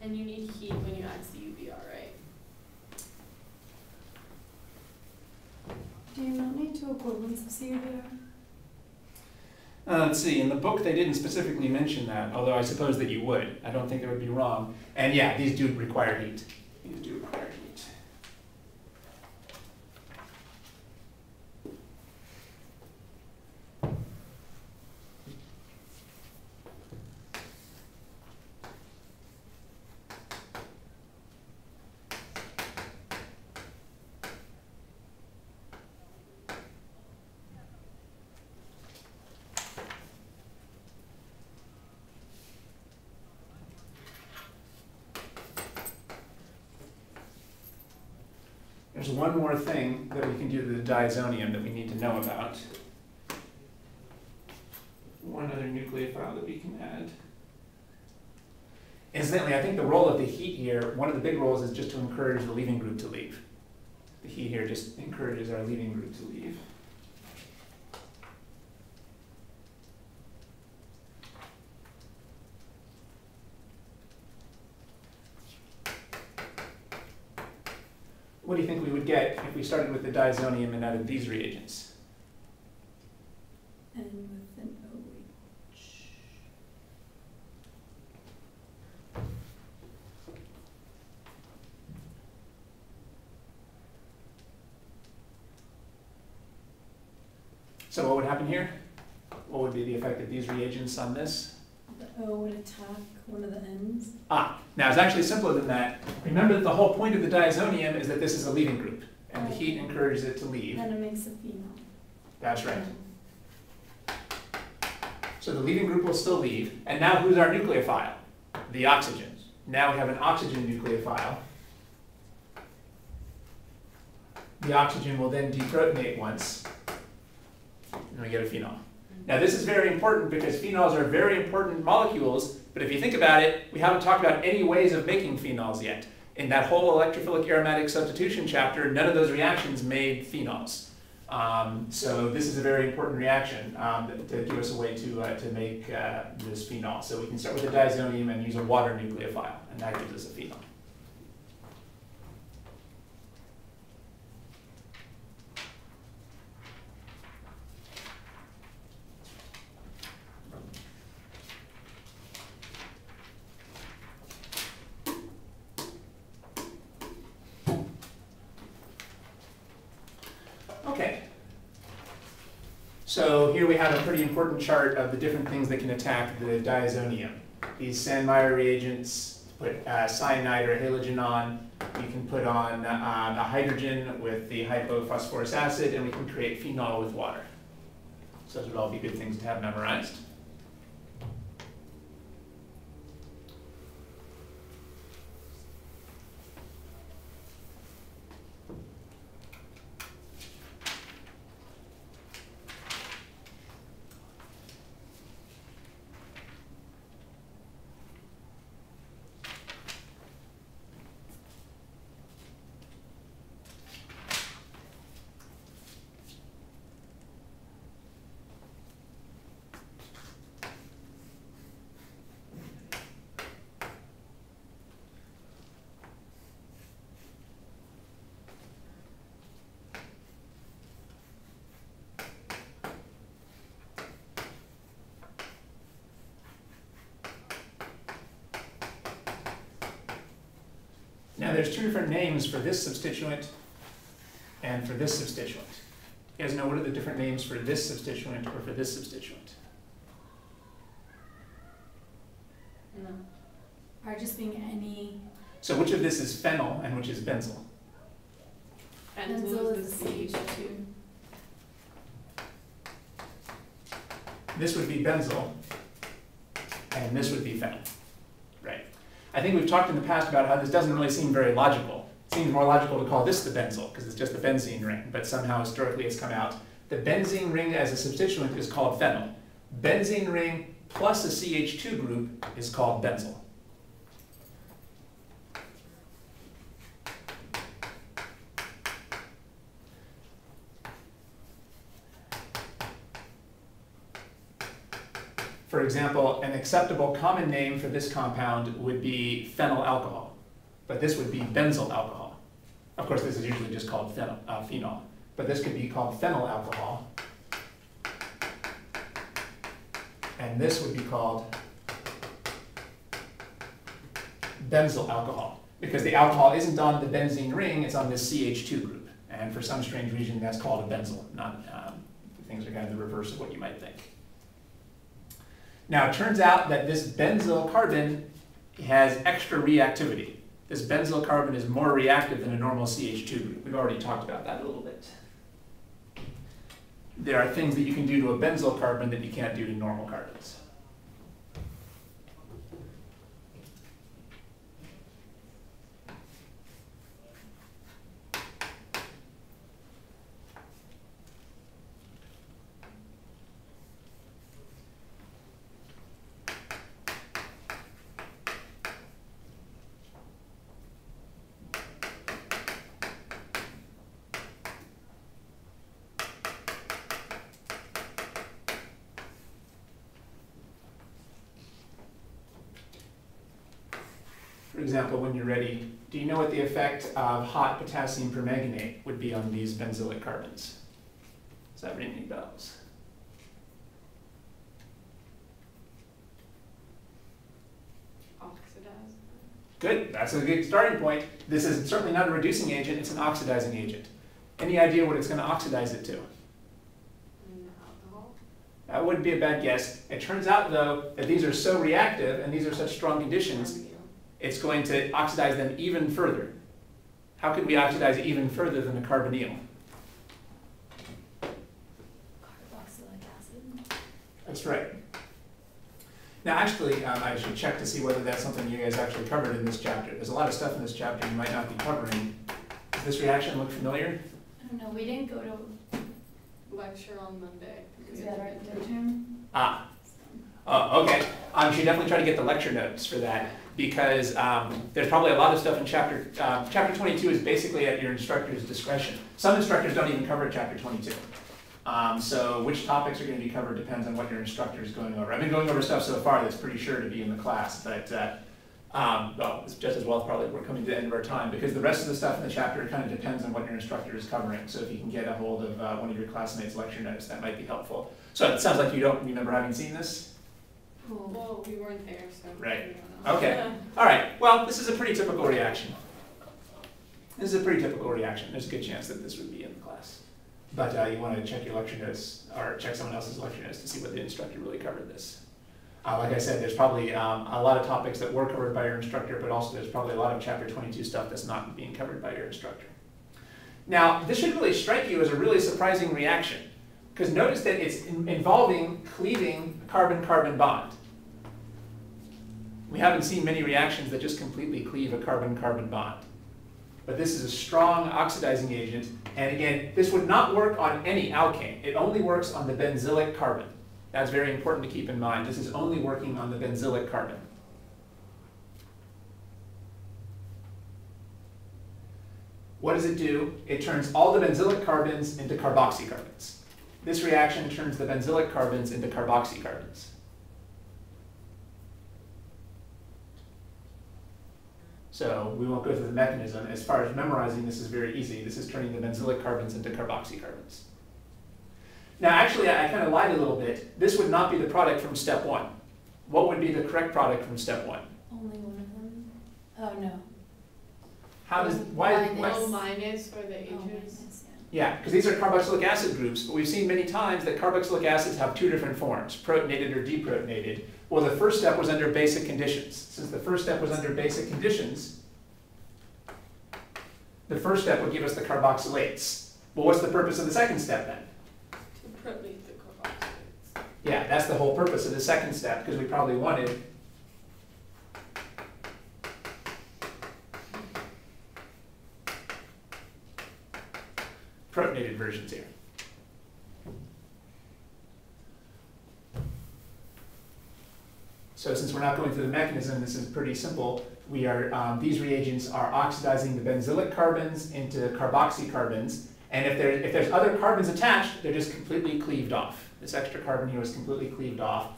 And you need heat when you add CuBr, right? Do you not need two equivalents of CuBr? Let's see, in the book they didn't specifically mention that, although I suppose that you would. I don't think it would be wrong. And yeah, these do require heat. These do require heat. There's one more thing that we can do to the diazonium that we need to know about. One other nucleophile that we can add. Incidentally, I think the role of the heat here, one of the big roles is just to encourage the leaving group to leave. The heat here just encourages our leaving group to leave. What do you think we would get if we started with the diazonium and added these reagents? And with an OH. So what would happen here? What would be the effect of these reagents on this? The O would attack one of the ends. Now it's actually simpler than that. Remember that the whole point of the diazonium is that this is a leaving group, and the heat encourages it to leave. And it makes a phenol. That's right. So the leaving group will still leave, and now who's our nucleophile? The oxygens. Now we have an oxygen nucleophile. The oxygen will then deprotonate once, and we get a phenol. Now this is very important because phenols are very important molecules, but if you think about it, we haven't talked about any ways of making phenols yet. In that whole electrophilic aromatic substitution chapter, none of those reactions made phenols. So this is a very important reaction to give us a way to make this phenol. So we can start with the diazonium and use a water nucleophile, and that gives us a phenol. Okay, so here we have a pretty important chart of the different things that can attack the diazonium. These Sandmeyer reagents, put cyanide or halogen on. We can put on a hydrogen with the hypophosphorus acid, and we can create phenol with water. So those would all be good things to have memorized. Now there's two different names for this substituent and for this substituent. You guys know what are the different names for this substituent or for this substituent? No. Are just being any. So which of this is phenyl and which is benzyl? Benzyl is the CH2. This would be benzyl, and this would be phenyl. Right. I think we've talked in the past about how this doesn't really seem very logical. It seems more logical to call this the benzyl, because it's just the benzene ring, but somehow historically it's come out. The benzene ring as a substituent is called phenyl. Benzene ring plus a CH2 group is called benzyl. For for example, an acceptable common name for this compound would be phenyl alcohol, but this would be benzyl alcohol. Of course, this is usually just called phenol, but this could be called phenyl alcohol, and this would be called benzyl alcohol, because the alcohol isn't on the benzene ring, it's on this CH2 group. And for some strange reason, that's called a benzyl, not things are kind of the reverse of what you might think. Now, it turns out that this benzyl carbon has extra reactivity. This benzyl carbon is more reactive than a normal CH2 group. We've already talked about that a little bit. There are things that you can do to a benzyl carbon that you can't do to normal carbons. For example, when you're ready, do you know what the effect of hot potassium permanganate would be on these benzylic carbons? Does that ring any bells? Oxidize. Good, that's a good starting point. This is certainly not a reducing agent, it's an oxidizing agent. Any idea what it's going to oxidize it to? Alcohol. That wouldn't be a bad guess. It turns out, though, that these are so reactive and these are such strong conditions, it's going to oxidize them even further. How could we oxidize it even further than a carbonyl? Carboxylic acid. That's right. Now, actually, I should check to see whether that's something you guys actually covered in this chapter. There's a lot of stuff in this chapter you might not be covering. Does this reaction look familiar? I don't know, we didn't go to Lecture on Monday. because we had our midterm. Ah. Oh, okay. You should definitely try to get the lecture notes for that, because there's probably a lot of stuff in chapter 22 is basically at your instructor's discretion. Some instructors don't even cover chapter 22. So which topics are going to be covered depends on what your instructor is going over. I've been going over stuff so far that's pretty sure to be in the class, but well, it's just as well probably we're coming to the end of our time, because the rest of the stuff in the chapter kind of depends on what your instructor is covering. So if you can get a hold of one of your classmates' lecture notes, that might be helpful. So it sounds like you don't remember having seen this? Well, we weren't there, so. Right. we don't know. Okay. All right. Well, this is a pretty typical reaction. This is a pretty typical reaction. There's a good chance that this would be in the class. But you want to check your lecture notes, or check someone else's lecture notes to see whether the instructor really covered this. Like I said, there's probably a lot of topics that were covered by your instructor, but also there's probably a lot of chapter 22 stuff that's not being covered by your instructor. Now, this should really strike you as a really surprising reaction, because notice that it's involving cleaving a carbon-carbon bond. We haven't seen many reactions that just completely cleave a carbon-carbon bond. But this is a strong oxidizing agent, and again, this would not work on any alkane. It only works on the benzylic carbon. That's very important to keep in mind. This is only working on the benzylic carbon. What does it do? It turns all the benzylic carbons into carboxy carbons. This reaction turns the benzylic carbons into carboxy carbons. So we won't go through the mechanism. As far as memorizing, this is very easy. This is turning the benzylic carbons into carboxy carbons. Now, actually, I kind of lied a little bit. This would not be the product from step 1. What would be the correct product from step 1? Only one of them? Oh, no. How does, why? No minus for the Oh, agents. minus, yeah. Yeah, because these are carboxylic acid groups, but we've seen many times that carboxylic acids have two different forms, protonated or deprotonated. Well, the first step was under basic conditions. Since the first step was under basic conditions, the first step would give us the carboxylates. Well, what's the purpose of the second step then? To protonate the carboxylates. Yeah, that's the whole purpose of the second step, because we probably wanted protonated versions here. So since we're not going through the mechanism, this is pretty simple. We are, these reagents are oxidizing the benzylic carbons into carboxy carbons, and if there's other carbons attached, they're just completely cleaved off. This extra carbon here is completely cleaved off.